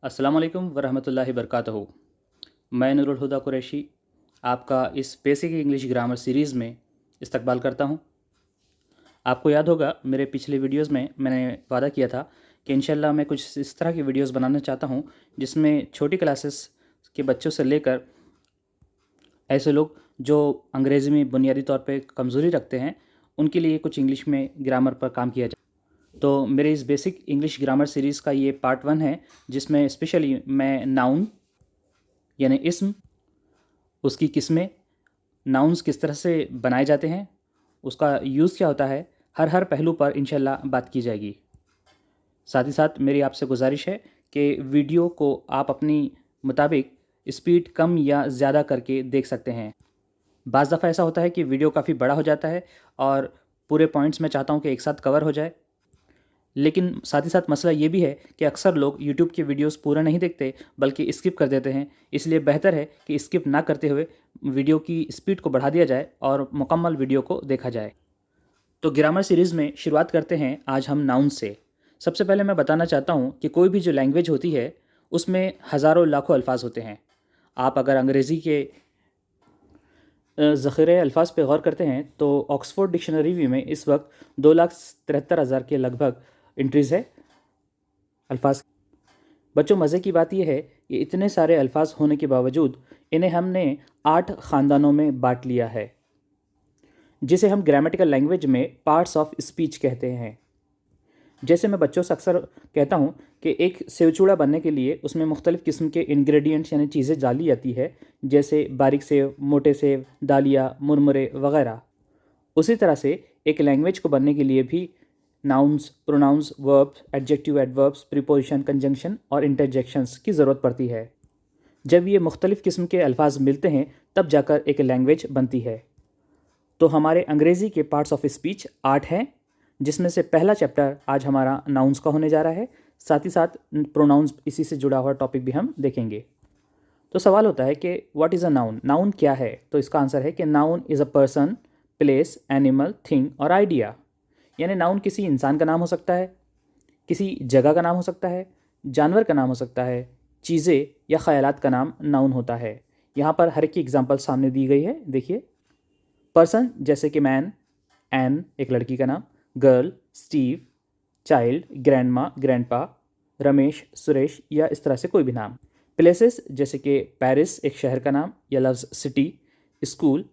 अस्सलाम वालेकुम वरहमतुल्लाहि वबरकातुहू। मैं नूरुल हुदा कुरैशी आपका इस बेसिक इंग्लिश ग्रामर सीरीज़ में इस्तकबाल करता हूँ। आपको याद होगा मेरे पिछले वीडियोस में मैंने वादा किया था कि इंशाल्लाह मैं कुछ इस तरह की वीडियोस बनाना चाहता हूँ जिसमें छोटी क्लासेस के बच्चों से लेकर ऐसे लोग जो अंग्रेज़ी में बुनियादी तौर पे कमज़ोरी रखते हैं उनके लिए कुछ इंग्लिश में ग्रामर पर काम किया जाए। तो मेरे इस बेसिक इंग्लिश ग्रामर सीरीज़ का ये पार्ट 1 है जिसमें स्पेशली मैं नाउन यानी इस्म, उसकी किस्में, नाउन्स किस तरह से बनाए जाते हैं, उसका यूज़ क्या होता है, हर हर पहलू पर इंशाल्लाह बात की जाएगी। साथ ही साथ मेरी आपसे गुजारिश है कि वीडियो को आप अपनी मुताबिक स्पीड कम या ज़्यादा करके देख सकते हैं। बाज़ दफ़ा ऐसा होता है कि वीडियो काफ़ी बड़ा हो जाता है और पूरे पॉइंट्स मैं चाहता हूँ कि एक साथ कवर हो जाए। लेकिन साथ ही साथ मसला ये भी है कि अक्सर लोग यूट्यूब के वीडियोस पूरा नहीं देखते बल्कि स्किप कर देते हैं। इसलिए बेहतर है कि स्किप ना करते हुए वीडियो की स्पीड को बढ़ा दिया जाए और मुकम्मल वीडियो को देखा जाए। तो ग्रामर सीरीज़ में शुरुआत करते हैं आज हम नाउन से। सबसे पहले मैं बताना चाहता हूँ कि कोई भी जो लैंग्वेज होती है उसमें हज़ारों लाखों अल्फाज होते हैं। आप अगर अंग्रेज़ी के ज़ख़ीरे अल्फाज पे गौर करते हैं तो ऑक्सफोर्ड डिक्शनरी में इस वक्त 2,73,000 के लगभग एंट्रीज़ है अल्फाज। बच्चों, मज़े की बात यह है कि इतने सारे अल्फाज होने के बावजूद इन्हें हमने 8 ख़ानदानों में बांट लिया है जिसे हम ग्रामेटिकल लैंग्वेज में पार्ट्स ऑफ स्पीच कहते हैं। जैसे मैं बच्चों से अक्सर कहता हूँ कि एक सेवचूड़ा बनने के लिए उसमें मुख्तलिफ़ किस्म के इंग्रेडिएंट्स यानी चीज़ें डाली जाती है, जैसे बारीक सेव, मोटे सेव, दालिया, मुरमुरे वगैरह। उसी तरह से एक लैंग्वेज को बनने के लिए भी nouns, pronouns, verbs, adjective, adverbs, preposition, conjunction और इंटरजेक्शंस की ज़रूरत पड़ती है। जब ये मुख्तलिफ़ किस्म के अल्फाज मिलते हैं तब जाकर एक लैंग्वेज बनती है। तो हमारे अंग्रेज़ी के पार्ट्स ऑफ स्पीच 8 हैं, जिसमें से पहला चैप्टर आज हमारा नाउन्स का होने जा रहा है। साथ ही साथ प्रोनाउंस, इसी से जुड़ा हुआ टॉपिक भी हम देखेंगे। तो सवाल होता है कि what is a noun? Noun क्या है? तो इसका आंसर है कि noun is a person, place, animal, thing और आइडिया। यानी नाउन किसी इंसान का नाम हो सकता है, किसी जगह का नाम हो सकता है, जानवर का नाम हो सकता है, चीज़ें या ख़यालात का नाम नाउन होता है। यहाँ पर हर एक की एग्जांपल सामने दी गई है, देखिए। पर्सन जैसे कि मैन, एन एक लड़की का नाम, girl, Steve, child, grandma, grandpa, Ramesh, Suresh या इस तरह से कोई भी नाम। प्लेसेस जैसे कि पेरिस एक शहर का नाम या लफ्ज़ city, school,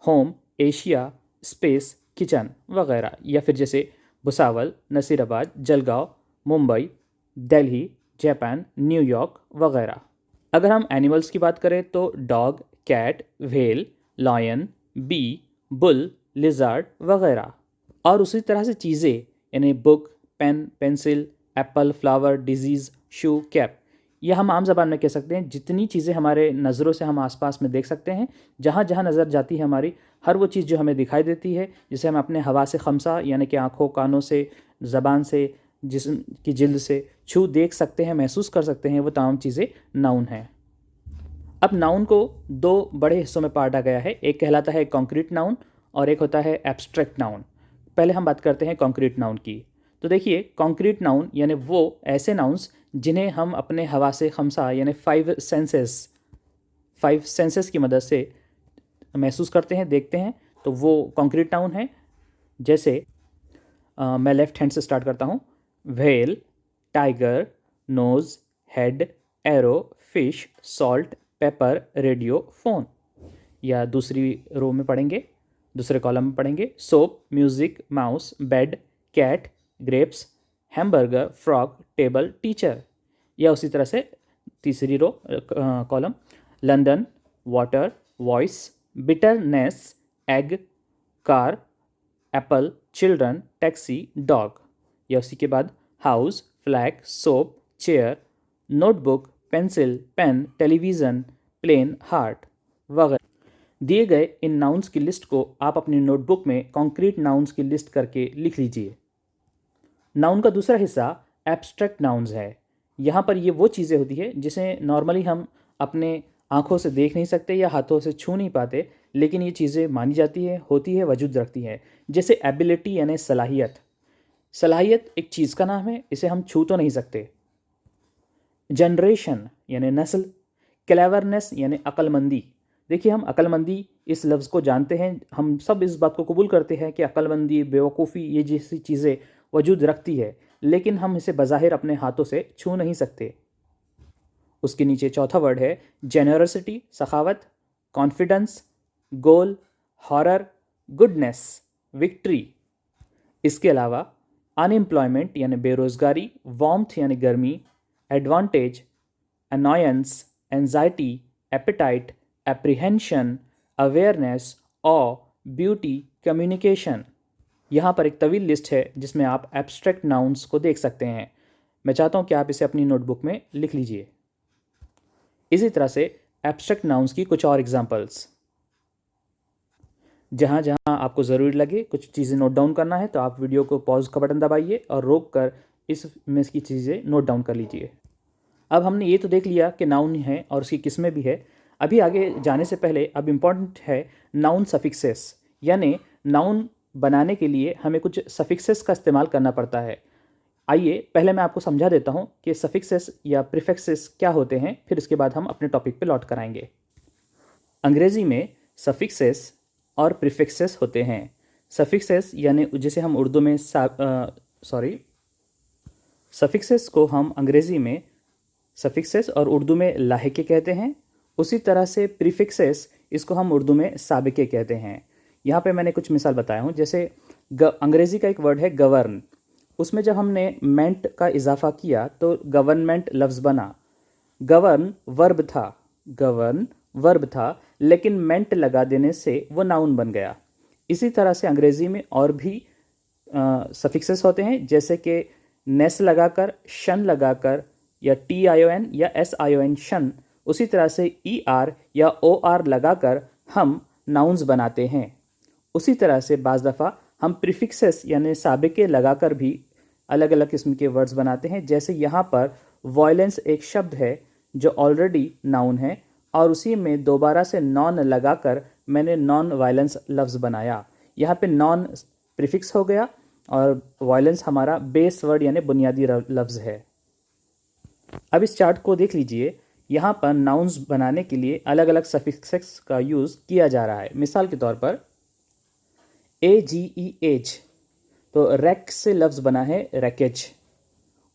home, Asia, space, kitchen वगैरह। या फिर जैसे भुसावल, नसीराबाद, जलगांव, मुंबई, दिल्ली, जापान, न्यूयॉर्क वगैरह। अगर हम एनिमल्स की बात करें तो dog, cat, whale, lion, bee, bull, lizard वगैरह। और उसी तरह से चीज़ें यानी book, pen, pencil, apple, flower, disease, shoe, cap. यह हम आम ज़बान में कह सकते हैं जितनी चीज़ें हमारे नज़रों से हम आसपास में देख सकते हैं, जहाँ जहाँ नज़र जाती है हमारी, हर वो चीज़ जो हमें दिखाई देती है, जिसे हम अपने हवा से खमसा यानी कि आँखों, कानों से, ज़बान से, जिस्म की जिल्द से छू देख सकते हैं, महसूस कर सकते हैं, वो तमाम चीज़ें नाउन हैं। अब नाउन को दो बड़े हिस्सों में बांटा गया है। एक कहलाता है कॉन्क्रीट नाउन और एक होता है एब्स्ट्रैक्ट नाउन। पहले हम बात करते हैं कॉन्क्रीट नाउन की। तो देखिए, कॉन्क्रीट नाउन यानी वो ऐसे नाउन्स जिन्हें हम अपने हवा से खमसा यानी फाइव सेंसेस की मदद से महसूस करते हैं, देखते हैं, तो वो कॉन्क्रीट नाउन है। जैसे मैं लेफ्ट हैंड से स्टार्ट करता हूँ। Whale, tiger, nose, head, arrow, fish, salt, pepper, radio, phone. या दूसरी रो में पढ़ेंगे, दूसरे कॉलम में पढ़ेंगे। Soap, music, mouse, bed, cat, grapes, hamburger, frog, table, teacher. या उसी तरह से तीसरी row column, London, water, voice, bitterness, egg, car, apple, children, taxi, dog. या उसी के बाद house, flag, soap, chair, notebook, pencil, pen, television, plane, heart वगैरह। दिए गए इन नाउन्स की लिस्ट को आप अपनी नोटबुक में कॉन्क्रीट नाउन्स की लिस्ट करके लिख लीजिए। नाउन का दूसरा हिस्सा एब्स्ट्रैक्ट नाउन्स है। यहाँ पर ये वो चीज़ें होती है जिसे नॉर्मली हम अपने आँखों से देख नहीं सकते या हाथों से छू नहीं पाते, लेकिन ये चीज़ें मानी जाती है, होती है, वजूद रखती है। जैसे एबिलिटी यानी सलाहियत। सलाहियत एक चीज़ का नाम है, इसे हम छू तो नहीं सकते। जनरेशन यानी नस्ल, क्लेवरनेस यानी अक्लमंदी। देखिए, हम अक्लमंदी इस लफ्ज़ को जानते हैं, हम सब इस बात को कबूल करते हैं कि अक्लमंदी, बेवकूफ़ी ये जैसी चीज़ें वजूद रखती है, लेकिन हम इसे बज़ाहिर अपने हाथों से छू नहीं सकते। उसके नीचे चौथा वर्ड है जेनरसिटी, सखावत, confidence, goal, horror, goodness, victory. इसके अलावा अनएम्प्लॉयमेंट यानी बेरोज़गारी, वार्मथ यानी गर्मी, advantage, annoyance, anxiety, appetite, apprehension, awareness, awe, beauty, communication. यहाँ पर एक तवील लिस्ट है जिसमें आप एब्स्ट्रैक्ट नाउन्स को देख सकते हैं। मैं चाहता हूँ कि आप इसे अपनी नोटबुक में लिख लीजिए। इसी तरह से एब्स्ट्रैक्ट नाउन्स की कुछ और एग्जांपल्स। जहाँ जहाँ आपको ज़रूरी लगे कुछ चीज़ें नोट डाउन करना है तो आप वीडियो को पॉज का बटन दबाइए और रोक कर इसमें की चीज़ें नोट डाउन कर लीजिए। अब हमने ये तो देख लिया कि नाउन है और उसकी किस्में भी है। अभी आगे जाने से पहले अब इम्पॉर्टेंट है नाउन सफिक्सेस, यानी नाउन बनाने के लिए हमें कुछ सफिक्सेस का इस्तेमाल करना पड़ता है। आइए पहले मैं आपको समझा देता हूँ कि सफिक्सेस या प्रीफिक्सेस क्या होते हैं, फिर इसके बाद हम अपने टॉपिक पे लौट कर आएंगे। अंग्रेज़ी में सफिक्सेस और प्रीफिक्सेस होते हैं। सफिक्सेस यानी जिसे हम उर्दू में सफिक्सेस को हम अंग्रेज़ी में सफिक्सेस और उर्दू में लाहिके कहते हैं। उसी तरह से प्रीफिक्सेस इसको हम उर्दू में साबिके कहते हैं। यहाँ पे मैंने कुछ मिसाल बताया हूँ, जैसे अंग्रेज़ी का एक वर्ड है गवर्न, उसमें जब हमने मेंट का इजाफा किया तो गवर्नमेंट लफ्ज़ बना। गवर्न वर्ब था, लेकिन मेंट लगा देने से वो नाउन बन गया। इसी तरह से अंग्रेज़ी में और भी सफिक्सेस होते हैं, जैसे कि नेस लगाकर, शन लगाकर, या TION या SION शन। उसी तरह से ER या OR लगाकर हम नाउन्स बनाते हैं। उसी तरह से बाज़ दफ़ा हम प्रीफिक्सेस यानी साबिके लगाकर भी अलग अलग किस्म के वर्ड्स बनाते हैं। जैसे यहाँ पर वॉयलेंस एक शब्द है जो ऑलरेडी नाउन है और उसी में दोबारा से नॉन लगाकर मैंने नॉन वायलेंस लफ्ज़ बनाया। यहाँ पे नॉन प्रीफिक्स हो गया और वायलेंस हमारा बेस वर्ड यानी बुनियादी लफ्ज़ है। अब इस चार्ट को देख लीजिए, यहाँ पर नाउन्स बनाने के लिए अलग अलग सफिक्सेस का यूज़ किया जा रहा है। मिसाल के तौर पर AGEH, तो रैक से लफ्ज़ बना है रैकेज।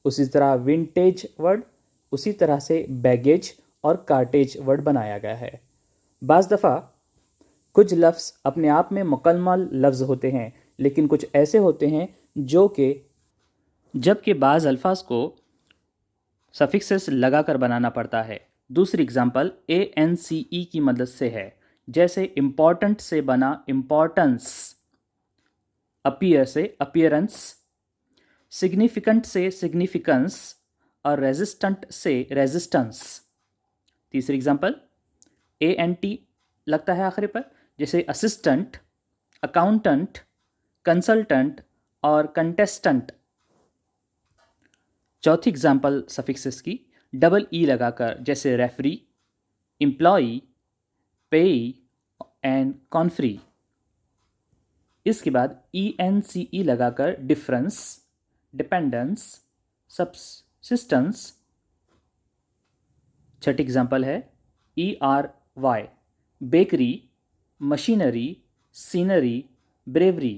उसी तरह विंटेज वर्ड, उसी तरह से बैगेज और कार्टेज वर्ड बनाया गया है। बाज़ दफ़ा कुछ लफ्ज़ अपने आप में मुकम्मल लफ्ज़ होते हैं, लेकिन कुछ ऐसे होते हैं जो कि जबकि बाज़ अल्फाज को सफिक्सेस लगाकर बनाना पड़ता है। दूसरी एग्जांपल ANCE की मदद से है, जैसे इम्पॉर्टेंट से बना इम्पॉर्टेंस, अपीयर से अपीयरेंस, सिग्निफिकेंट से सिग्निफिकेंस और रेजिस्टेंट से रेजिस्टेंस। तीसरी एग्जांपल ANT लगता है आखिरी पर, जैसे असिस्टेंट, अकाउंटेंट, कंसल्टेंट और कंटेस्टेंट। चौथी एग्जाम्पल सफिक्सेस की EE लगाकर, जैसे रेफरी, एम्प्लॉई, पेई एंड कॉन्फ्री। इसके बाद ENCE लगाकर डिफरेंस, डिपेंडेंस, सबसिस्टेंस। छठी एग्जाम्पल है ERY, bakery, machinery, scenery, bravery.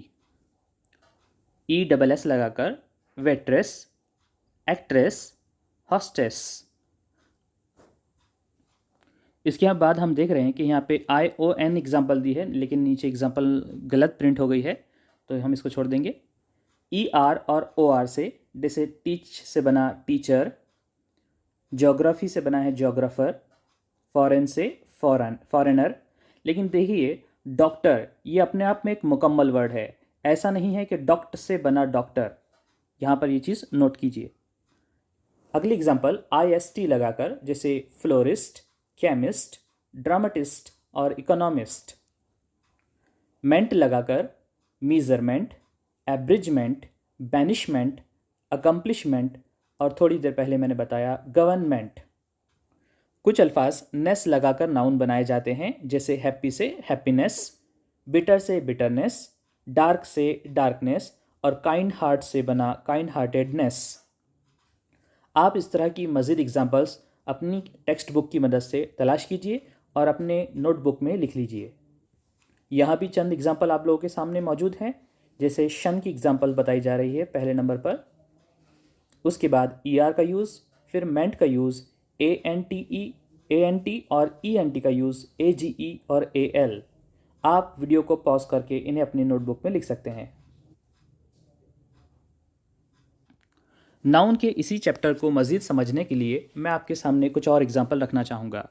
ESS लगाकर वेट्रेस, एक्ट्रेस, हॉस्टेस। इसके बाद हम देख रहे हैं कि यहाँ पे ION एग्जाम्पल दी है, लेकिन नीचे एग्जाम्पल गलत प्रिंट हो गई है, तो हम इसको छोड़ देंगे। ER और OR से, जैसे टीच से बना टीचर, ज्योग्राफी से बना है ज्योग्राफर, फॉरेन से फॉरेनर। लेकिन देखिए डॉक्टर ये अपने आप में एक मुकम्मल वर्ड है, ऐसा नहीं है कि डॉक्टर से बना डॉक्टर। यहाँ पर ये चीज़ नोट कीजिए। अगली एग्जाम्पल IST लगाकर, जैसे फ्लोरिस्ट, केमिस्ट, ड्रामेटिस्ट और इकोनॉमिस्ट। मेंट लगाकर मीजरमेंट, एब्रिजमेंट, बैनिशमेंट, अकम्पलिशमेंट और थोड़ी देर पहले मैंने बताया गवर्नमेंट। कुछ अल्फाज नेस लगाकर नाउन बनाए जाते हैं, जैसे हैप्पी से हैप्पीनेस, बिटर से बिटरनेस, डार्क से डार्कनेस और काइंड हार्ट से बना काइंड हार्टेडनेस। आप इस तरह की मज़ीद एग्जांपल्स अपनी टेक्स्ट बुक की मदद से तलाश कीजिए और अपने नोटबुक में लिख लीजिए। यहाँ भी चंद एग्जांपल आप लोगों के सामने मौजूद हैं। जैसे शन की एग्जांपल बताई जा रही है पहले नंबर पर, उसके बाद ER का यूज़, फिर मेंट का यूज़, ANTE और ENT का यूज़, AGE और AL। आप वीडियो को पॉज करके इन्हें अपनी नोटबुक में लिख सकते हैं। नाउन के इसी चैप्टर को मज़ीद समझने के लिए मैं आपके सामने कुछ और एग्जांपल रखना चाहूँगा।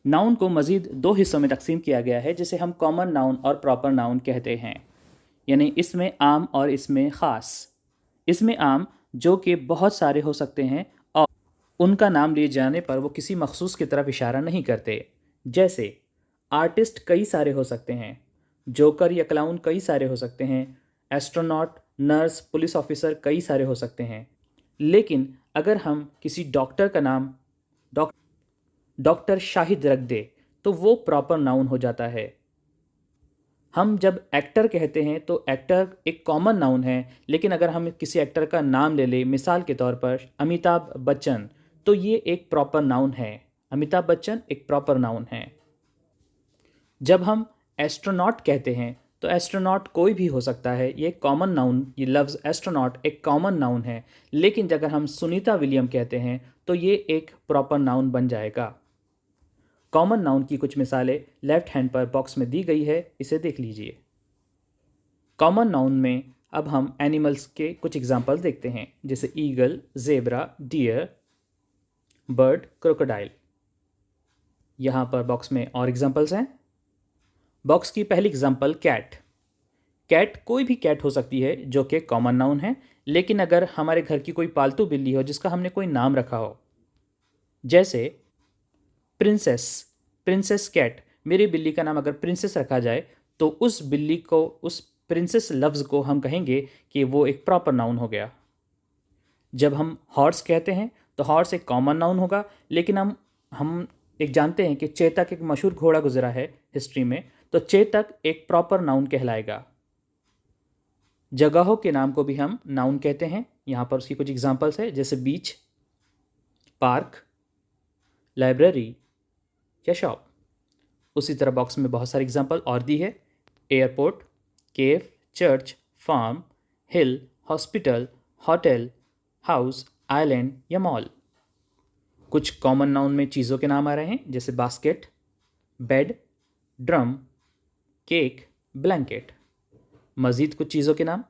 नाउन को मज़ीद दो हिस्सों में तकसीम किया गया है, जिसे हम कॉमन नाउन और प्रॉपर नाउन कहते हैं। यानी इसमें आम और इसमें ख़ास। इसमें आम जो कि बहुत सारे हो सकते हैं और उनका नाम लिए जाने पर वो किसी मखसूस की तरफ इशारा नहीं करते। जैसे आर्टिस्ट कई सारे हो सकते हैं, जोकर या क्लाउन कई सारे हो सकते हैं, एस्ट्रोनॉट, नर्स, पुलिस ऑफिसर कई सारे हो सकते हैं। लेकिन अगर हम किसी डॉक्टर का नाम डॉक्टर शाहिद रख दे तो वो प्रॉपर नाउन हो जाता है। हम जब एक्टर कहते हैं तो एक्टर एक कॉमन नाउन है, लेकिन अगर हम किसी एक्टर का नाम ले लें, मिसाल के तौर पर अमिताभ बच्चन, तो ये एक प्रॉपर नाउन है। अमिताभ बच्चन एक प्रॉपर नाउन है। जब हम एस्ट्रोनॉट कहते हैं तो एस्ट्रोनॉट कोई भी हो सकता है, ये कॉमन नाउन, ये लफ्ज़ एस्ट्रोनॉट एक कॉमन नाउन है। लेकिन अगर हम सुनीता विलियम कहते हैं तो ये एक प्रॉपर नाउन बन जाएगा। कॉमन नाउन की कुछ मिसालें लेफ्ट हैंड पर बॉक्स में दी गई है, इसे देख लीजिए। कॉमन नाउन में अब हम एनिमल्स के कुछ एग्जाम्पल देखते हैं, जैसे eagle, zebra, deer, bird, crocodile. यहाँ पर बॉक्स में और एग्जाम्पल्स हैं। बॉक्स की पहली एग्जाम्पल कैट। कैट कोई भी कैट हो सकती है जो कि कॉमन नाउन है, लेकिन अगर हमारे घर की कोई पालतू बिल्ली हो जिसका हमने कोई नाम रखा हो, जैसे प्रिंसेस, प्रिंसेस कैट, मेरी बिल्ली का नाम अगर प्रिंसेस रखा जाए तो उस बिल्ली को, उस प्रिंसेस लफ्ज़ को हम कहेंगे कि वो एक प्रॉपर नाउन हो गया। जब हम हॉर्स कहते हैं तो हॉर्स एक कॉमन नाउन होगा, लेकिन हम एक जानते हैं कि चेतक एक मशहूर घोड़ा गुजरा है हिस्ट्री में, तो चेतक एक प्रॉपर नाउन कहलाएगा। जगहों के नाम को भी हम नाउन कहते हैं। यहाँ पर उसकी कुछ एग्जांपल्स है, जैसे बीच, पार्क, लाइब्रेरी या शॉप। उसी तरह बॉक्स में बहुत सारी एग्जांपल और दी है। एयरपोर्ट, केव, चर्च, फार्म, हिल, हॉस्पिटल, होटल, हाउस, आइलैंड या मॉल। कुछ कॉमन नाउन में चीज़ों के नाम आ रहे हैं, जैसे basket, bed, drum, cake, blanket. मज़ीद कुछ चीज़ों के नाम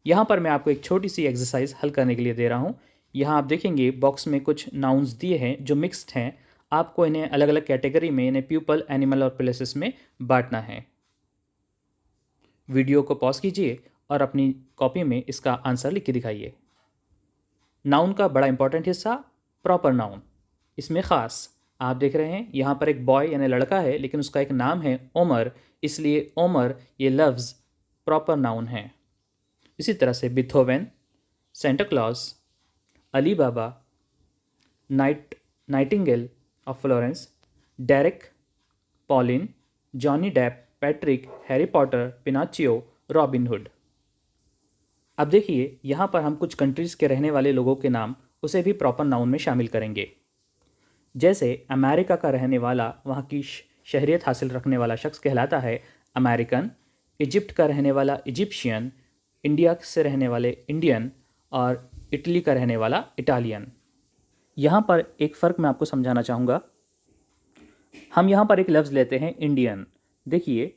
यहाँ पर मैं आपको एक छोटी सी एक्सरसाइज हल करने के लिए दे रहा हूँ। यहाँ आप देखेंगे बॉक्स में कुछ नाउन्स दिए हैं जो मिक्स्ड हैं। आपको इन्हें अलग अलग कैटेगरी में, इन्हें प्यूपल, एनिमल और प्लेसेस में बांटना है। वीडियो को पॉज कीजिए और अपनी कॉपी में इसका आंसर लिख के दिखाइए। नाउन का बड़ा इंपॉर्टेंट हिस्सा प्रॉपर नाउन, इसमें ख़ास आप देख रहे हैं यहाँ पर एक बॉय यानी लड़का है, लेकिन उसका एक नाम है ओमर, इसलिए ओमर ये लफ्ज़ प्रॉपर नाउन है। इसी तरह से Beethoven, Santa Claus, Ali Baba, Nightingale of Florence, Derek, Pauline, Johnny Depp, Patrick, Harry Potter, Pinocchio, Robin Hood. अब देखिए यहाँ पर हम कुछ कंट्रीज़ के रहने वाले लोगों के नाम उसे भी प्रॉपर नाउन में शामिल करेंगे। जैसे अमेरिका का रहने वाला, वहाँ की शहरियत हासिल रखने वाला शख्स कहलाता है अमेरिकन। इजिप्ट का रहने वाला इजिप्शियन, इंडिया से रहने वाले इंडियन और इटली का रहने वाला इटालियन। यहाँ पर एक फ़र्क मैं आपको समझाना चाहूँगा। हम यहाँ पर एक लफ्ज़ लेते हैं इंडियन। देखिए,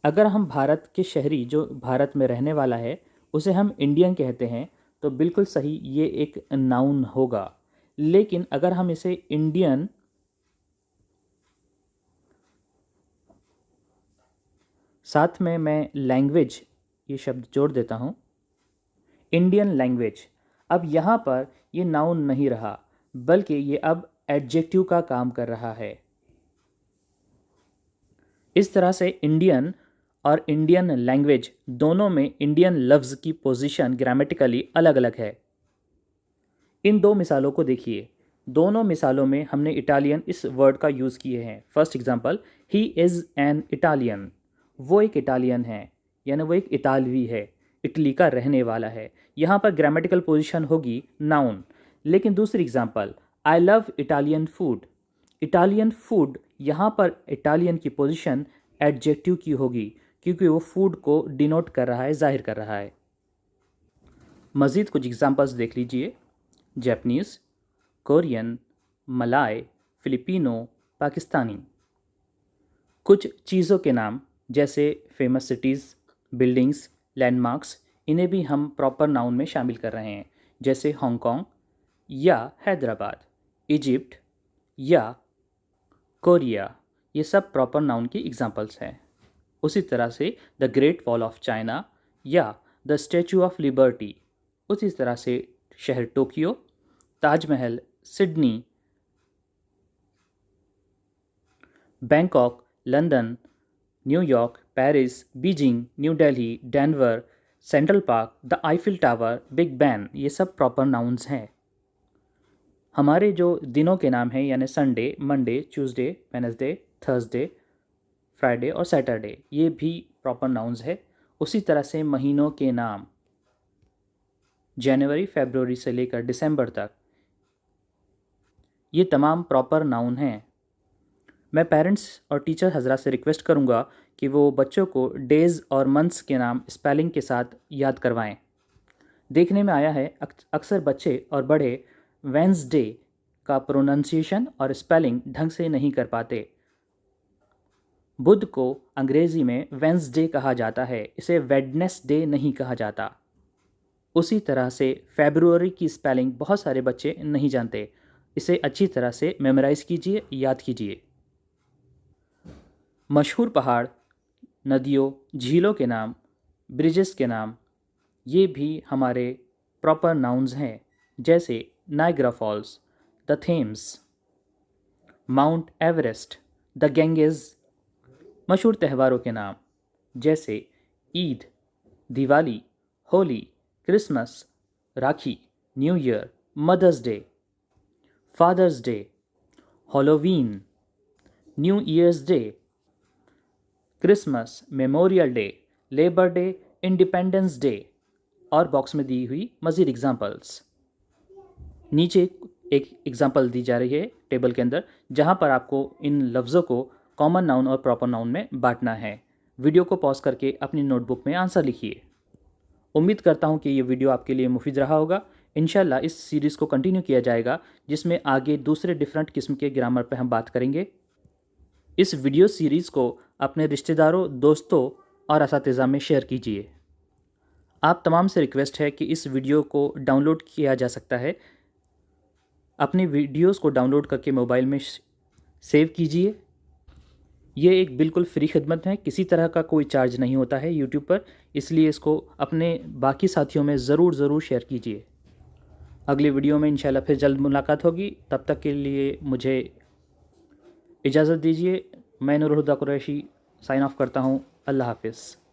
अगर हम भारत के शहरी जो भारत में रहने वाला है उसे हम इंडियन कहते हैं तो बिल्कुल सही, ये एक नाउन होगा। लेकिन अगर हम इसे इंडियन साथ में मैं लैंग्वेज ये शब्द जोड़ देता हूँ, इंडियन लैंग्वेज, अब यहाँ पर ये नाउन नहीं रहा, बल्कि ये अब एडजेक्टिव का काम कर रहा है। इस तरह से इंडियन और इंडियन लैंग्वेज दोनों में इंडियन लफ्ज़ की पोजीशन ग्रामेटिकली अलग अलग है। इन दो मिसालों को देखिए। दोनों मिसालों में हमने इटालियन इस वर्ड का यूज़ किए हैं। First example, he is an Italian, वो एक इटालियन है, यानी वो एक इतालवी है। इटली का रहने वाला है। यहाँ पर ग्रामेटिकल पोजीशन होगी नाउन। लेकिन दूसरी example, I love Italian food. Italian food, यहाँ पर इटालियन की पोजीशन एडजेक्टिव की होगी क्योंकि वो फूड को डिनोट कर रहा है, जाहिर कर रहा है। मज़ीद कुछ एग्जांपल्स देख लीजिए। Japanese, Korean, Malay, Filipino, Pakistani. कुछ चीज़ों के नाम जैसे फेमस सिटीज़, बिल्डिंग्स, लैंडमार्क्स, इन्हें भी हम प्रॉपर नाउन में शामिल कर रहे हैं, जैसे हांगकांग या हैदराबाद, इजिप्ट या कोरिया। ये सब प्रॉपर नाउन की एग्जांपल्स हैं। उसी तरह से the great wall of China या द स्टैचू ऑफ लिबर्टी, उसी तरह से शहर Tokyo, Taj Mahal, Sydney, Bangkok, London, New York, Paris, Beijing, new Delhi, Denver, central park, the Eiffel tower, Big Ben, ये सब प्रॉपर नाउन्स हैं। हमारे जो दिनों के नाम हैं यानी Sunday, Monday, Tuesday, Wednesday, Thursday, Friday और सैटरडे, ये भी प्रॉपर नाउन्स है। उसी तरह से महीनों के नाम जनवरी, फरवरी से लेकर दिसंबर तक, ये तमाम प्रॉपर नाउन हैं। मैं पेरेंट्स और टीचर हजरात से रिक्वेस्ट करूंगा कि वो बच्चों को डेज़ और मंथ्स के नाम स्पेलिंग के साथ याद करवाएं। देखने में आया है अक्सर बच्चे और बड़े वेंसडे का प्रोनाउंसिएशन और स्पेलिंग ढंग से नहीं कर पाते। बुध को अंग्रेज़ी में वेंसडे कहा जाता है, इसे वेडनेसडे नहीं कहा जाता। उसी तरह से फरवरी की स्पेलिंग बहुत सारे बच्चे नहीं जानते, इसे अच्छी तरह से मेमोराइज़ कीजिए, याद कीजिए। मशहूर पहाड़, नदियों, झीलों के नाम, ब्रिजेस के नाम, ये भी हमारे प्रॉपर नाउन्स हैं, जैसे Niagara Falls, the Thames, Mount Everest, the Ganges. मशहूर त्योहारों के नाम जैसे Eid, Diwali, Holi, Christmas, Rakhi, New Year, Mother's Day, Father's Day, Halloween, New Year's Day, Christmas, Memorial Day, Labour Day, Independence Day, और बॉक्स में दी हुई मज़ीद एग्जांपल्स। नीचे एक एग्जांपल दी जा रही है टेबल के अंदर, जहां पर आपको इन लफ्ज़ों को कॉमन नाउन और प्रॉपर नाउन में बांटना है। वीडियो को पॉज करके अपनी नोटबुक में आंसर लिखिए। उम्मीद करता हूं कि ये वीडियो आपके लिए मुफीद रहा होगा। इंशाल्लाह इस सीरीज़ को कंटिन्यू किया जाएगा, जिसमें आगे दूसरे डिफरेंट किस्म के ग्रामर पर हम बात करेंगे। इस वीडियो सीरीज़ को अपने रिश्तेदारों, दोस्तों और असातिज़ा में शेयर कीजिए। आप तमाम से रिक्वेस्ट है कि इस वीडियो को डाउनलोड किया जा सकता है। अपनी वीडियोस को डाउनलोड करके मोबाइल में सेव कीजिए। ये एक बिल्कुल फ्री खिदमत है, किसी तरह का कोई चार्ज नहीं होता है यूट्यूब पर, इसलिए इसको अपने बाकी साथियों में ज़रूर शेयर कीजिए। अगली वीडियो में इंशाल्लाह फिर जल्द मुलाकात होगी। तब तक के लिए मुझे इजाज़त दीजिए। मैं नूर हुदा कुरैशी साइन ऑफ करता हूँ। अल्लाह हाफिज़।